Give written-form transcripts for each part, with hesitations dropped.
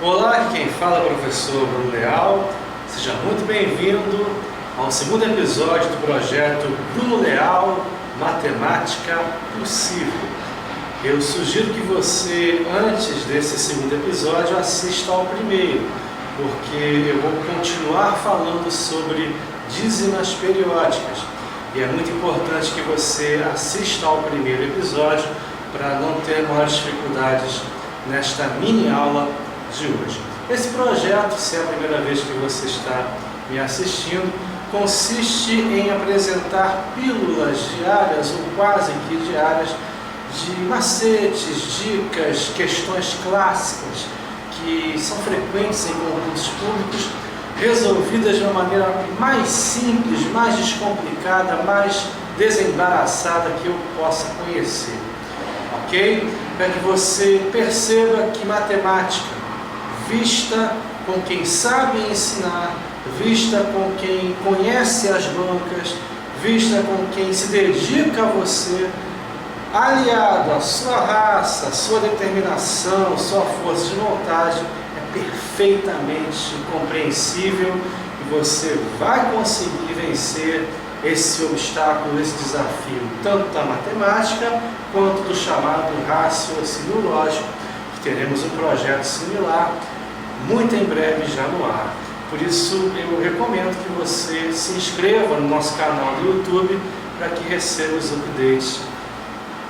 Olá, aqui quem fala é o professor Bruno Leal. Seja muito bem-vindo ao segundo episódio do projeto Bruno Leal Matemática Possível. Eu sugiro que você, antes desse segundo episódio, assista ao primeiro, porque eu vou continuar falando sobre dízimas periódicas. E é muito importante que você assista ao primeiro episódio para não ter maiores dificuldades nesta mini aula de hoje. Esse projeto, se é a primeira vez que você está me assistindo, consiste em apresentar pílulas diárias ou quase que diárias de macetes, dicas, questões clássicas que são frequentes em concursos públicos, resolvidas de uma maneira mais simples, mais descomplicada, mais desembaraçada que eu possa conhecer. Ok? Para que você perceba que matemática, vista com quem sabe ensinar, vista com quem conhece as bancas, vista com quem se dedica a você, aliado à sua raça, à sua determinação, à sua força de vontade, é perfeitamente compreensível e você vai conseguir vencer esse obstáculo, esse desafio, tanto da matemática quanto do chamado raciocínio lógico, que teremos um projeto similar muito em breve já no ar. Por isso eu recomendo que você se inscreva no nosso canal do YouTube para que receba os updates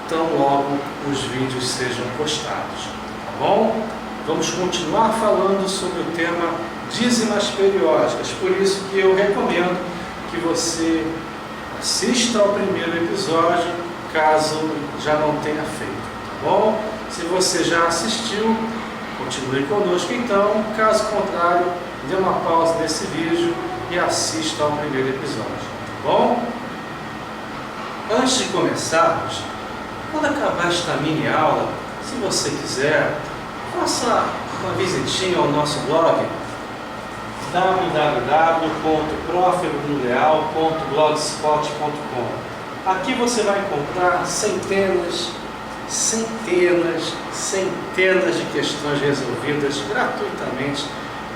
tão logo os vídeos sejam postados, tá bom? Vamos continuar falando sobre o tema dízimas periódicas, por isso que eu recomendo que você assista ao primeiro episódio, caso já não tenha feito, tá bom? Se você já assistiu, continue conosco então, caso contrário, dê uma pausa nesse vídeo e assista ao primeiro episódio, tá bom? Antes de começarmos, quando acabar esta mini aula, se você quiser, faça uma visitinha ao nosso blog www.profbrunoleal.blogspot.com. Aqui você vai encontrar centenas de questões resolvidas gratuitamente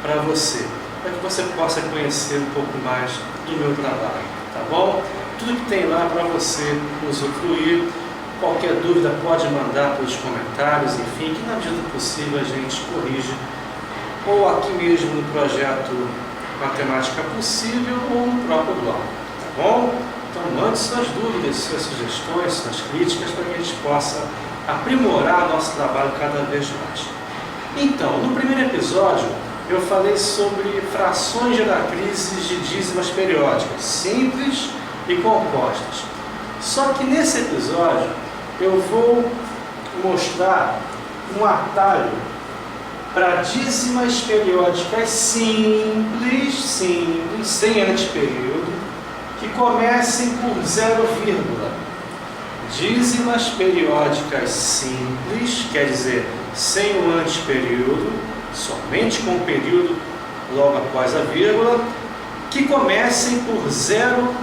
para você, para que você possa conhecer um pouco mais do meu trabalho, tá bom? Tudo que tem lá para você usufruir. Qualquer dúvida pode mandar pelos comentários, enfim, que na medida do possível a gente corrige, ou aqui mesmo no projeto Matemática Possível ou no próprio blog, tá bom? Então mande suas dúvidas, suas sugestões, suas críticas, para que a gente possa aprimorar nosso trabalho cada vez mais. Então, no primeiro episódio, eu falei sobre frações geratrizes de dízimas periódicas, simples e compostas. Só que nesse episódio, eu vou mostrar um atalho para dízimas periódicas simples, sem antiperíodo, que comecem por 0, dízimas periódicas simples, quer dizer, sem o antiperíodo, somente com o período logo após a vírgula, que comecem por 0,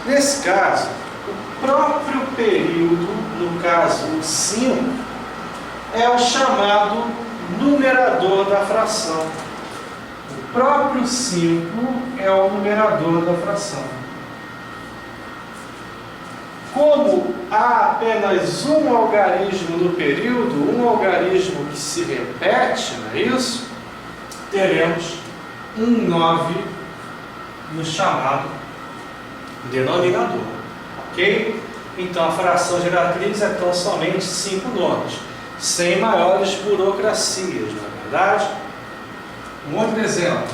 Nesse caso, o próprio período, no caso o 5, é o chamado numerador da fração. O próprio 5 é o numerador da fração. Como há apenas um algarismo no período, um algarismo que se repete, não é isso? Teremos um 9 no chamado denominador, ok? Então a fração geratriz é tão somente 5 nonos, sem maiores burocracias, não é verdade? Um outro exemplo: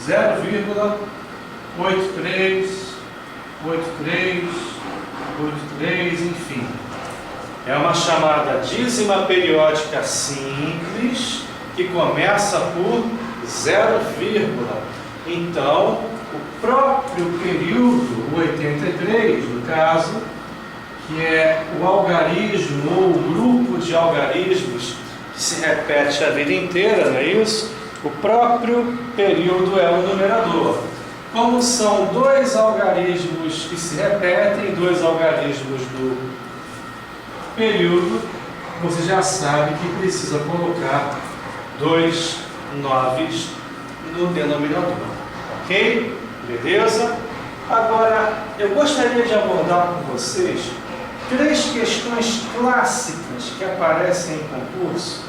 0,838383, enfim. É uma chamada dízima periódica simples que começa por 0, então o próprio período, o 83, no caso, que é o algarismo ou o grupo de algarismos que se repete a vida inteira, não é isso? O próprio período é o numerador. Como são dois algarismos que se repetem, dois algarismos do período, você já sabe que precisa colocar 2 noves no denominador. Ok? Beleza? Agora, eu gostaria de abordar com vocês 3 questões clássicas que aparecem em concurso,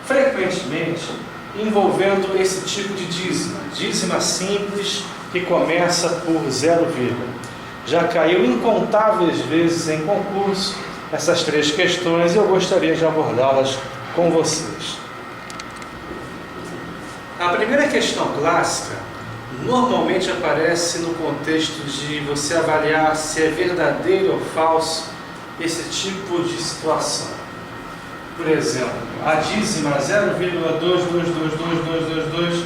frequentemente envolvendo esse tipo de dízima. Dízima simples que começa por 0, já caiu incontáveis vezes em concurso essas 3 questões e eu gostaria de abordá-las com vocês. A primeira questão clássica normalmente aparece no contexto de você avaliar se é verdadeiro ou falso esse tipo de situação. Por exemplo, a dízima 0,222222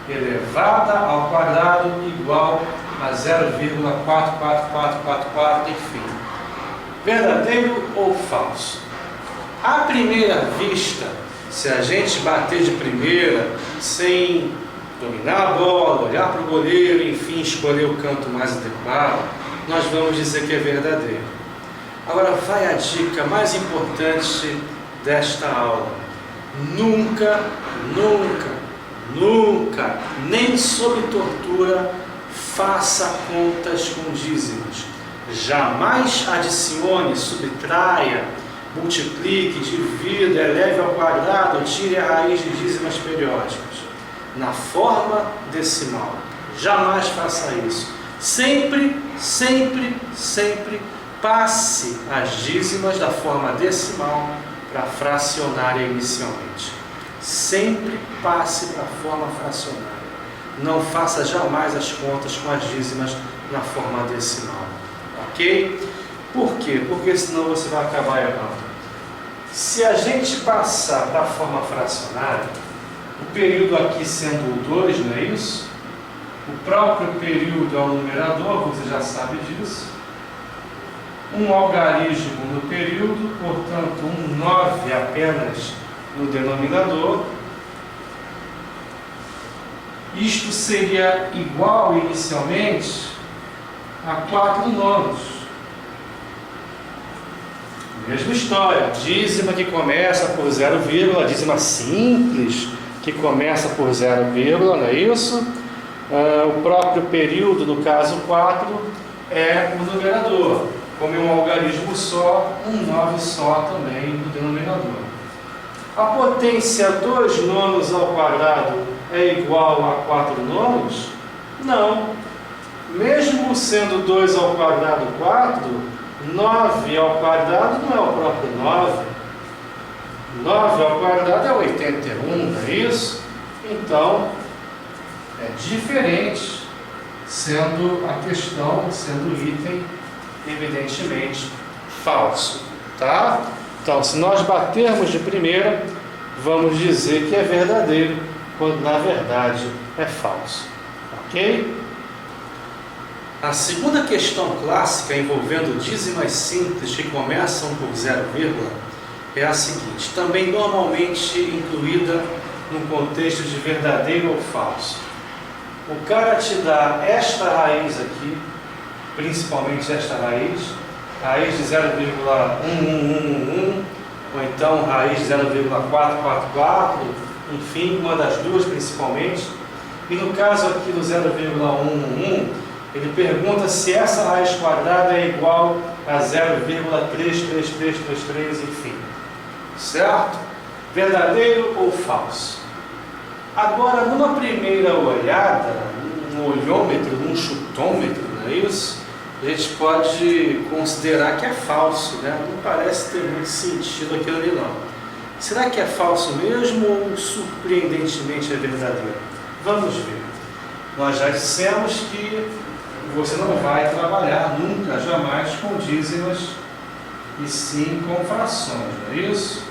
elevada ao quadrado igual a 0,44444, enfim. Verdadeiro ou falso? À primeira vista, se a gente bater de primeira, sem dominar a bola, olhar para o goleiro, enfim, escolher o canto mais adequado, nós vamos dizer que é verdadeiro. Agora vai a dica mais importante desta aula. Nunca, nem sob tortura, faça contas com dízimos. Jamais adicione, subtraia, multiplique, divida, eleve ao quadrado, tire a raiz de dízimas periódicas. Na forma decimal. Jamais faça isso. Sempre passe as dízimas da forma decimal para a fracionária inicialmente. Sempre passe para a forma fracionária. Não faça jamais as contas com as dízimas na forma decimal. Ok? Por quê? Porque senão você vai acabar errando. Se a gente passar para a forma fracionária, o período aqui sendo o 2, não é isso? O próprio período é o numerador, você já sabe disso. Um algarismo no período, portanto, um 9 apenas no denominador. Isto seria igual inicialmente a 4 nonos. Mesma história, dízima que começa por 0, dízima simples que começa por 0, não é isso? O próprio período, no caso 4, é o numerador. Como é um algarismo só, um 9 só também no denominador. A potência 2 nonos ao quadrado é igual a 4 nonos? Não. Mesmo sendo 2 ao quadrado 4, 9 ao quadrado não é o próprio 9. 9 ao quadrado é 81, não é isso? Então, é diferente, sendo a questão, sendo o item, evidentemente, falso. Tá? Então, se nós batermos de primeira, vamos dizer que é verdadeiro, quando na verdade é falso. Ok? A segunda questão clássica envolvendo dízimas simples que começam por 0, é a seguinte, também normalmente incluída no contexto de verdadeiro ou falso. O cara te dá esta raiz aqui, principalmente esta raiz de 0,1111, ou então raiz de 0,444, enfim, uma das duas principalmente. E no caso aqui do 0,111, ele pergunta se essa raiz quadrada é igual a 0,33333, enfim. Certo? Verdadeiro ou falso? Agora, numa primeira olhada, num olhômetro, num chutômetro, não é isso? A gente pode considerar que é falso, né? Não parece ter muito sentido aquilo ali não. Será que é falso mesmo ou surpreendentemente é verdadeiro? Vamos ver. Nós já dissemos que você não vai trabalhar nunca, jamais com dízimas e sim com frações, não é isso?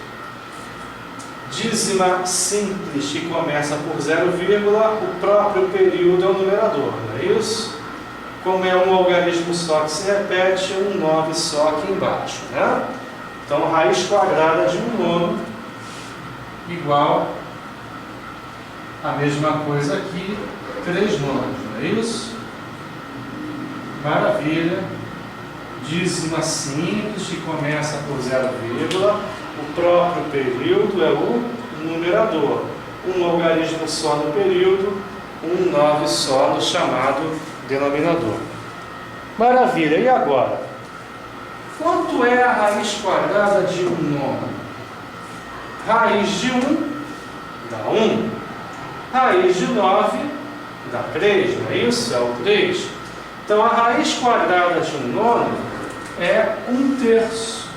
Dízima simples que começa por 0, o próprio período é o numerador, não é isso? Como é um algarismo só que se repete, um 9 só aqui embaixo, né? Então, raiz quadrada de 1 nono igual a mesma coisa aqui, 3 nonos, não é isso? Maravilha. Dízima simples que começa por 0, O próprio período é o numerador. Um algarismo só no período, um 9 só no chamado denominador. Maravilha, e agora? Quanto é a raiz quadrada de 1/9? Raiz de 1 dá 1. Raiz de 9 dá 3, não é isso? É o 3. Então a raiz quadrada de 1/9 é 1/3.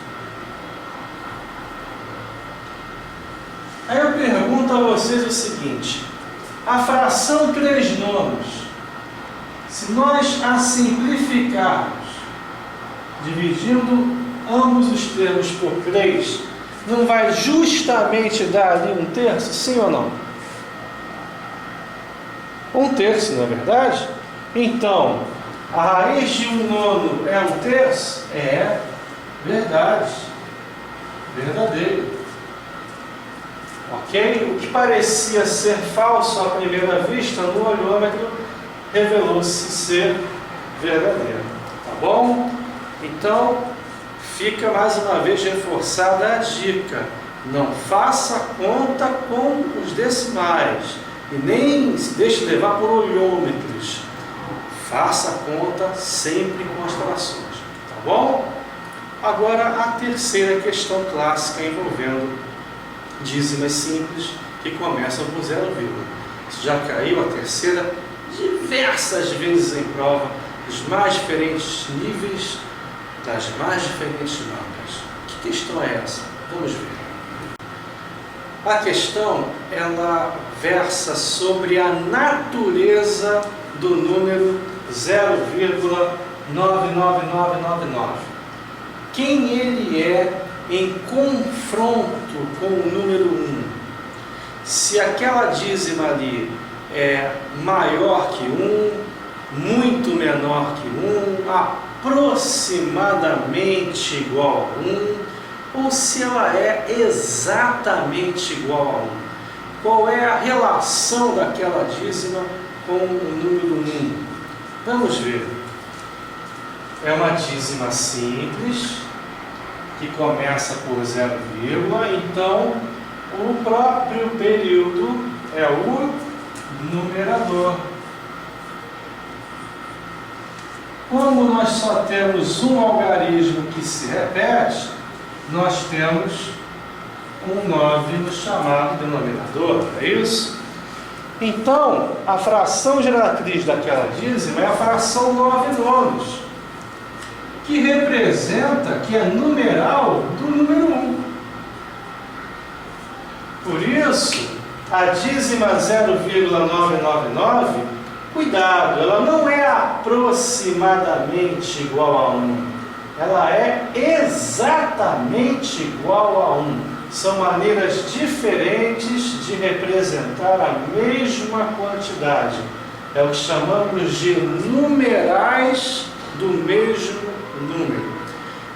Aí eu pergunto a vocês o seguinte: a fração 3/9, se nós a simplificarmos, dividindo ambos os termos por 3, não vai justamente dar ali 1/3, sim ou não? 1/3, não é verdade? Então, a raiz de 1/9 é 1/3? É verdade, verdadeiro. Ok? O que parecia ser falso à primeira vista no olhômetro revelou-se ser verdadeiro. Tá bom? Então, fica mais uma vez reforçada a dica: não faça conta com os decimais e nem se deixe levar por olhômetros. Faça a conta sempre com as frações. Tá bom? Agora, a terceira questão clássica envolvendo dízimas simples que começam com 0, isso já caiu a terceira diversas vezes em prova, dos mais diferentes níveis, das mais diferentes marcas. Que questão é essa? Vamos ver. A questão, ela versa sobre a natureza do número 0,99999. Quem ele é em confronto com o número 1. Se aquela dízima ali é maior que 1, muito menor que 1, aproximadamente igual a 1, ou se ela é exatamente igual a 1. Qual é a relação daquela dízima com o número 1? Vamos ver. É uma dízima simples, que começa por 0, então o próprio período é o numerador. Como nós só temos um algarismo que se repete, nós temos um 9 no chamado denominador, é isso? Então, a fração geratriz daquela dízima é a fração 9/9, que representa, que é numeral do número 1. Por isso, a dízima 0,999, cuidado, ela não é aproximadamente igual a 1. Ela é exatamente igual a 1. São maneiras diferentes de representar a mesma quantidade. É o que chamamos de numerais do mesmo número.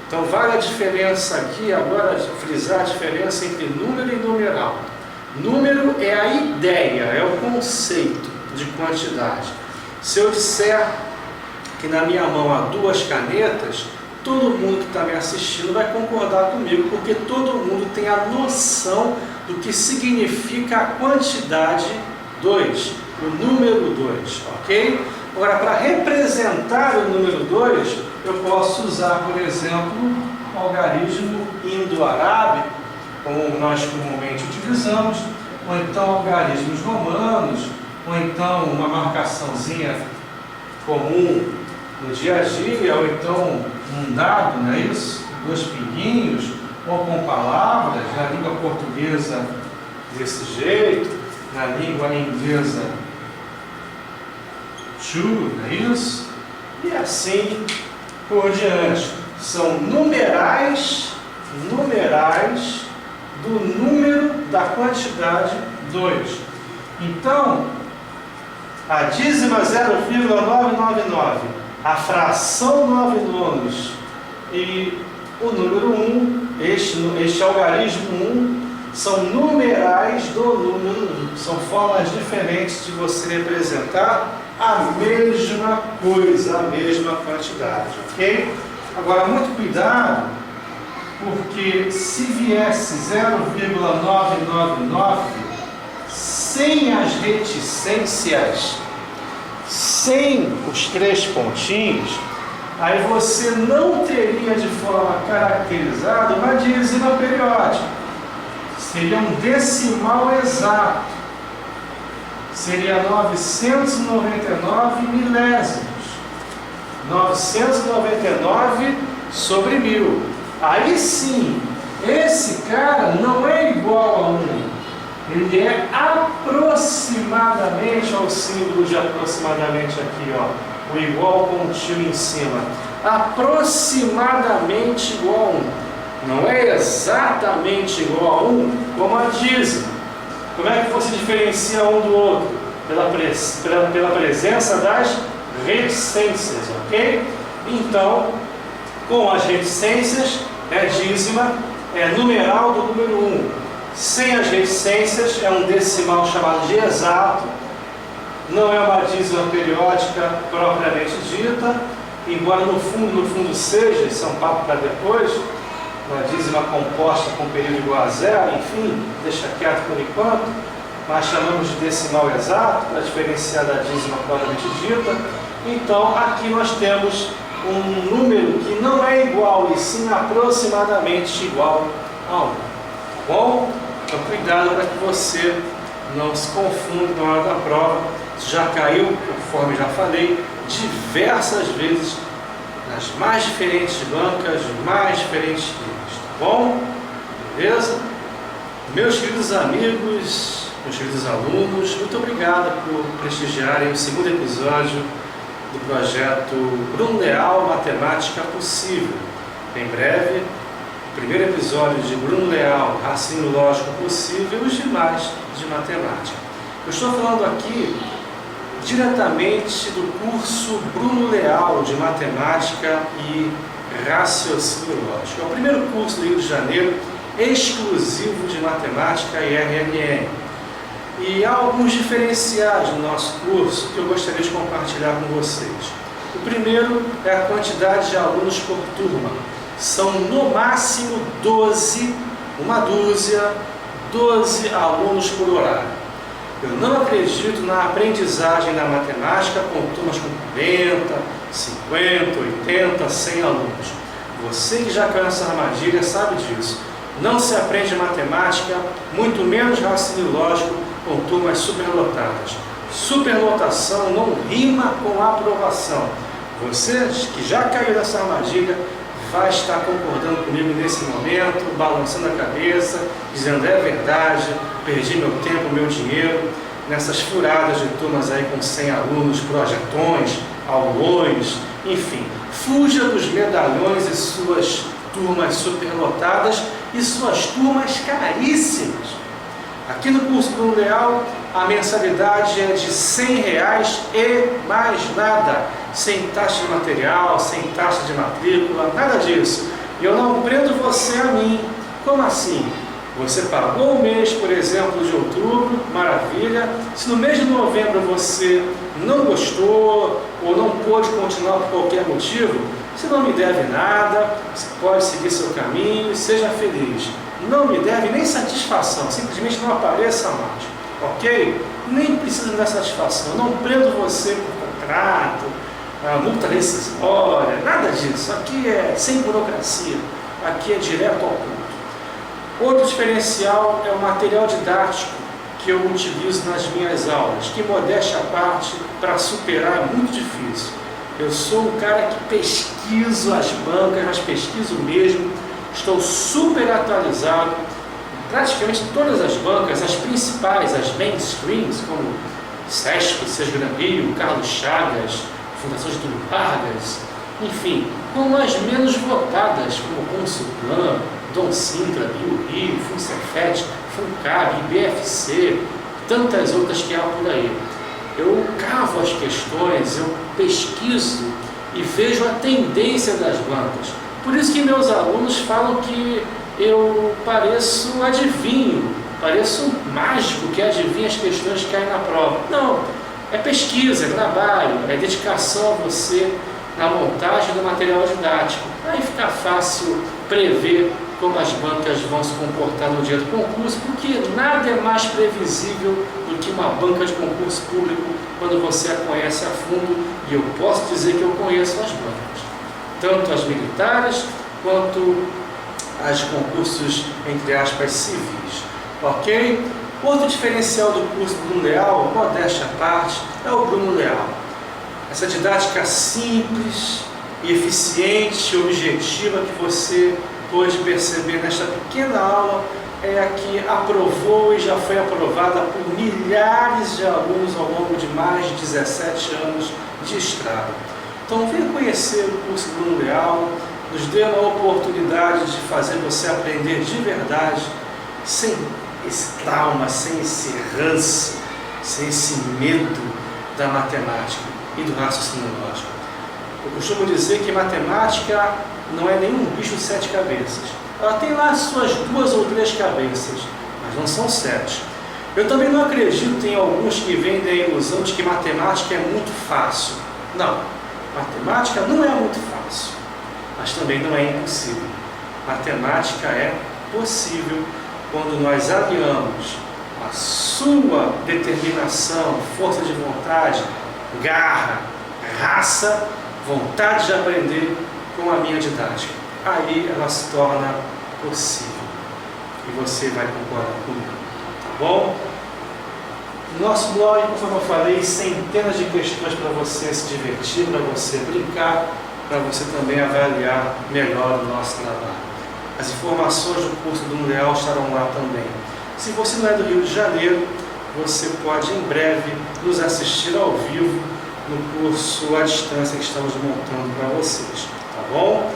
Então vale a diferença aqui, agora frisar a diferença entre número e numeral. Número é a ideia, é o conceito de quantidade. Se eu disser que na minha mão há 2 canetas, todo mundo que está me assistindo vai concordar comigo, porque todo mundo tem a noção do que significa a quantidade 2, o número 2, ok? Agora, para representar o número 2, eu posso usar, por exemplo, o algarismo indo-arábico, como nós comumente utilizamos, ou então algarismos romanos, ou então uma marcaçãozinha comum no dia a dia, ou então um dado, não é isso? 2 pinguinhos, ou com palavras, na língua portuguesa desse jeito, na língua inglesa to, não é isso? E assim por diante. São numerais do número da quantidade 2. Então, a dízima 0,999, a fração 9/9 e o número 1, este algarismo 1, são numerais do número 1. São formas diferentes de você representar a mesma coisa, a mesma quantidade, ok? Agora, muito cuidado, porque se viesse 0,999 sem as reticências, sem os 3 pontinhos, aí você não teria de forma caracterizada uma dízima periódica. Seria um decimal exato. Seria 999 milésimos. 999 sobre 1000. Aí sim, esse cara não é igual a 1. Ele é aproximadamente, olha o símbolo de aproximadamente aqui, ó, o igual pontinho em cima. Aproximadamente igual a 1. Não é exatamente igual a 1 como a dízima. Como é que você diferencia um do outro? Pela presença das reticências, ok? Então, com as reticências, dízima é numeral do número 1. Sem as reticências, é um decimal chamado de exato. Não é uma dízima periódica propriamente dita, embora no fundo seja, isso é um papo para depois, uma dízima composta com período igual a 0, enfim, deixa quieto por enquanto, mas chamamos de decimal exato para diferenciar da dízima propriamente dita. Então, aqui nós temos um número que não é igual, e sim aproximadamente igual a 1. Bom? Então, cuidado para que você não se confunda na hora da prova. Isso já caiu, conforme já falei, diversas vezes nas mais diferentes bancas, mais diferentes livros. Tá bom? Beleza? Meus queridos amigos, meus queridos alunos, muito obrigado por prestigiarem o segundo episódio do projeto Bruno Leal Matemática Possível. Em breve, o primeiro episódio de Bruno Leal Raciocínio Lógico Possível e os demais de matemática. Eu estou falando aqui diretamente do curso Bruno Leal de Matemática e Raciocínio Lógico. É o primeiro curso do Rio de Janeiro exclusivo de Matemática e RNN. E há alguns diferenciais no nosso curso que eu gostaria de compartilhar com vocês. O primeiro é a quantidade de alunos por turma. São no máximo 12, uma dúzia, 12 alunos por horário. Eu não acredito na aprendizagem da matemática com turmas com 40, 50, 80, 100 alunos. Você que já caiu nessa armadilha sabe disso. Não se aprende matemática, muito menos raciocínio lógico, com turmas superlotadas. Superlotação não rima com aprovação. Você que já caiu nessa armadilha vai estar concordando comigo nesse momento, balançando a cabeça, dizendo é verdade, perdi meu tempo, meu dinheiro, nessas furadas de turmas aí com 100 alunos, projetões, aulões, enfim. Fuja dos medalhões e suas turmas superlotadas e suas turmas caríssimas. Aqui no curso Bruno Leal, a mensalidade é de R$100 e mais nada, sem taxa de material, sem taxa de matrícula, nada disso. E eu não prendo você a mim. Como assim? Você pagou o mês, por exemplo, de outubro, maravilha. Se no mês de novembro você não gostou ou não pôde continuar por qualquer motivo, você não me deve nada, você pode seguir seu caminho e seja feliz. Não me deve nem satisfação, simplesmente não apareça mais, ok? Nem precisa me dar satisfação, eu não prendo você por contrato, multa rescisória, nada disso. Aqui é sem burocracia, aqui é direto ao ponto. Outro diferencial é o material didático que eu utilizo nas minhas aulas, que modéstia à parte, para superar é muito difícil. Eu sou um cara que pesquiso as bancas, mas pesquiso mesmo, estou super atualizado, praticamente todas as bancas, as principais, as mainstreams, como SESP, SESC Gran Rio, Carlos Chagas, Fundação Getúlio Vargas, enfim, como as menos votadas, como Consulplan, Dom Sintra, Rio, FUNCEFET, FUNCAB, IBFC, tantas outras que há por aí. Eu cavo as questões, eu pesquiso e vejo a tendência das bancas. Por isso que meus alunos falam que eu pareço adivinho, pareço um mágico que adivinha as questões que caem na prova. Não, é pesquisa, é trabalho, é dedicação a você na montagem do material didático. Aí fica fácil prever como as bancas vão se comportar no dia do concurso, porque nada é mais previsível do que uma banca de concurso público quando você a conhece a fundo, e eu posso dizer que eu conheço as bancas, tanto as militares quanto as de concursos, entre aspas, civis. Ok? Outro diferencial do curso Bruno Leal, modéstia à parte, é o Bruno Leal. Essa didática simples e eficiente e objetiva que você pôde perceber nesta pequena aula é a que aprovou e já foi aprovada por milhares de alunos ao longo de mais de 17 anos de estrada. Então venha conhecer o curso Bruno Leal, nos dê uma oportunidade de fazer você aprender de verdade, sem esse trauma, sem esse ranço, sem esse medo da matemática e do raciocínio lógico. Eu costumo dizer que matemática não é nenhum bicho de 7 cabeças. Ela tem lá as suas 2 ou 3 cabeças, mas não são 7. Eu também não acredito em alguns que vendem a ilusão de que matemática é muito fácil. Não, matemática não é muito fácil, mas também não é impossível. Matemática é possível quando nós aliamos a sua determinação, força de vontade, garra, raça, vontade de aprender com a minha didática. Aí ela se torna possível. E você vai concordar comigo, tá bom? No nosso blog, como eu falei, centenas de questões para você se divertir, para você brincar, para você também avaliar melhor o nosso trabalho. As informações do curso do Bruno Leal estarão lá também. Se você não é do Rio de Janeiro, você pode em breve nos assistir ao vivo no curso à distância que estamos montando para vocês, tá bom?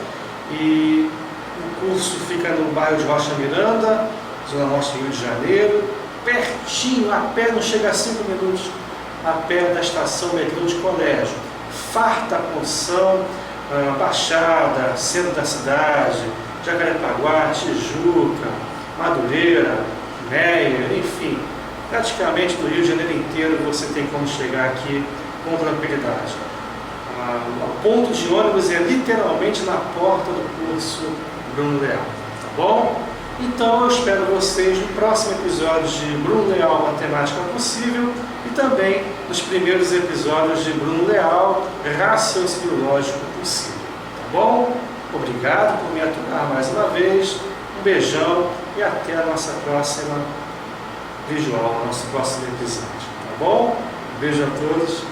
E o curso fica no bairro de Rocha Miranda, zona norte do Rio de Janeiro, pertinho, a pé, não chega a 5 minutos, a pé da estação metrô de Colégio. Farta condição, Baixada, centro da cidade, Jacarepaguá, Tijuca, Madureira, Meia, enfim, praticamente do Rio de Janeiro inteiro você tem como chegar aqui com tranquilidade. O ponto de ônibus é literalmente na porta do curso Bruno Leal, tá bom? Então eu espero vocês no próximo episódio de Bruno Leal Matemática Possível e também nos primeiros episódios de Bruno Leal Raciocínio Lógico Possível, tá bom? Obrigado por me aturar mais uma vez, um beijão e até a nossa próxima videoaula, nosso próximo episódio, tá bom? Um beijo a todos.